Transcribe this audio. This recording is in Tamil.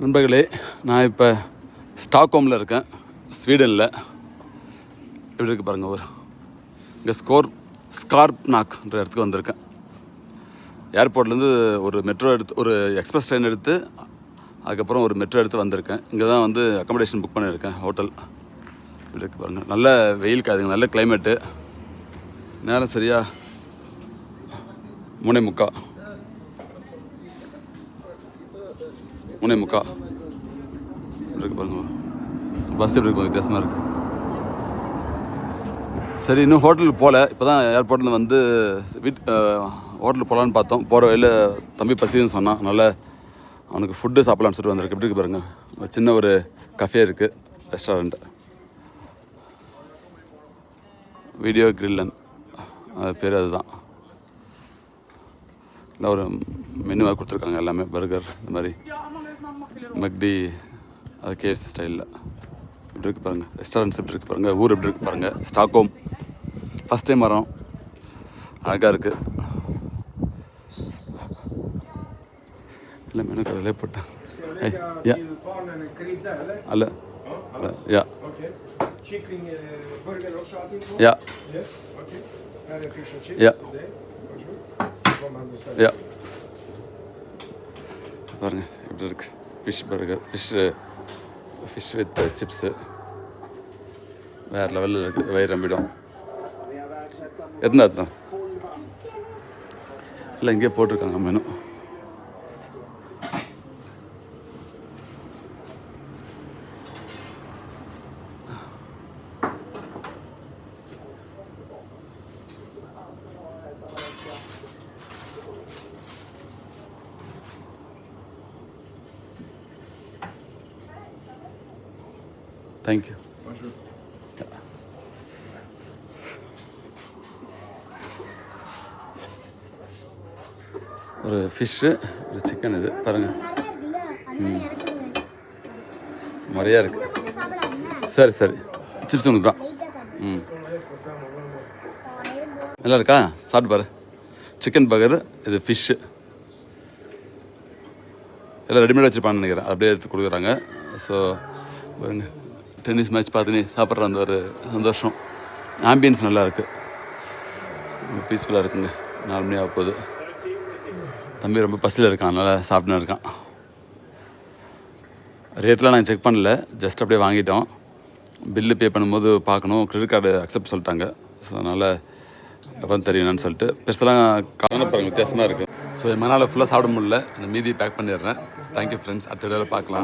நண்பர்களே, நான் இப்போ ஸ்டாக்ஹோமில் இருக்கேன், ஸ்வீடனில். எப்படி இருக்குது பாருங்கள். இங்கே ஸ்கார்ப்நாக்ன்ற இடத்துக்கு வந்திருக்கேன். ஏர்போர்ட்லேருந்து ஒரு மெட்ரோ எடுத்து, ஒரு எக்ஸ்பிரஸ் ட்ரெயின் எடுத்து, அதுக்கப்புறம் ஒரு மெட்ரோ எடுத்து வந்திருக்கேன். இங்கே தான் வந்து அக்காமடேஷன் புக் பண்ணியிருக்கேன், ஹோட்டல். இப்படி இருக்குது பாருங்கள். நல்ல வெயில் காதுங்க, நல்ல கிளைமேட்டு. நேரம் சரியா 3:45 இருக்கு பாருங்க. பஸ் எப்படி இருக்கும், வித்தியாசமாக இருக்குது. சரி, இன்னும் ஹோட்டலுக்கு போகல. இப்போ தான் ஏர்போர்ட்டில் வந்து ஹோட்டலுக்கு போகலான்னு பார்த்தோம். போகிற வழியில் தம்பி பசின்னு சொன்னான். அதனால் அவனுக்கு ஃபுட்டு சாப்பிட்லான்னு சொல்லிட்டு வந்திருக்கு. எப்படி இருக்குது பாருங்கள். சின்ன ஒரு கஃபே இருக்குது, ரெஸ்டாரண்ட்டு. வீடியோ கிரில்லன் அது பேர். அதுதான் இல்லை, ஒரு மெனுவாக கொடுத்துருக்காங்க. எல்லாமே பர்கர், இந்த மாதிரி மெக்டி, அது கேஎஃப்சி ஸ்டைலில். எப்படி இருக்குது பாருங்கள். ரெஸ்டாரண்ட்ஸ் எப்படி இருக்குது பாருங்கள். ஊர் எப்படி இருக்குது பாருங்கள். ஸ்டாக்ஹோம் ஃபஸ்ட் டைம் வரோம். அழகாக இருக்குது. இல்லை, மெனு கடையிலே போட்டேன். யா அல்ல யா யா யா யா பாருங்கள் எப்படி இருக்குது. Fish burger, fish with chips வேறு லெவலில் இருக்குது. வயிறு நம்பிடும். எத்தனை இல்லை, இங்கே போட்டிருக்காங்க மெனு. தேங்க்யூ. ஒரு ஃபிஷ்ஷு, ஒரு சிக்கன். இது பாருங்கள், நிறையா இருக்குது. சரி சரி, சிப்ஸ் உங்களுக்கு தான். நல்லா இருக்கா? சாப்பிட்டு பாரு. சிக்கன் பர்கர், இது ஃபிஷ்ஷு. எல்லாம் ரெடிமேட் வச்சுருப்பான்னு நினைக்கிறேன். அப்படியே எடுத்து கொடுக்குறாங்க. ஸோ பாருங்க, டென்னிஸ் மேட்ச் பார்த்துன்னு சாப்பிட்ற அந்த ஒரு சந்தோஷம். ஆம்பியன்ஸ் நல்லா இருக்குது, பீஸ்ஃபுல்லாக இருக்குங்க. 4 மணி ஆக போகுது. தம்பி ரொம்ப பசியில் இருக்கான், அதனால் சாப்பிட்டுன்னு இருக்கான். ரேட்லாம் நாங்கள் செக் பண்ணல, ஜஸ்ட் அப்படியே வாங்கிட்டோம். பில்லு பே பண்ணும்போது பார்க்கணும். கிரெடிட் கார்டு அக்செப்ட் சொல்லிட்டாங்க. ஸோ அதனால் எப்போ தெரியும் என்னன்னு சொல்லிட்டு. பெருசெல்லாம் காரணம் பாருங்கள், வித்தியாசமாக இருக்குது. ஸோ என் மனால் ஃபுல்லாக சாப்பிட முடியல. அந்த மீதி பேக் பண்ணிடுறேன். Thank you friends. அடுத்த வீடியோவில் பார்க்கலாம்.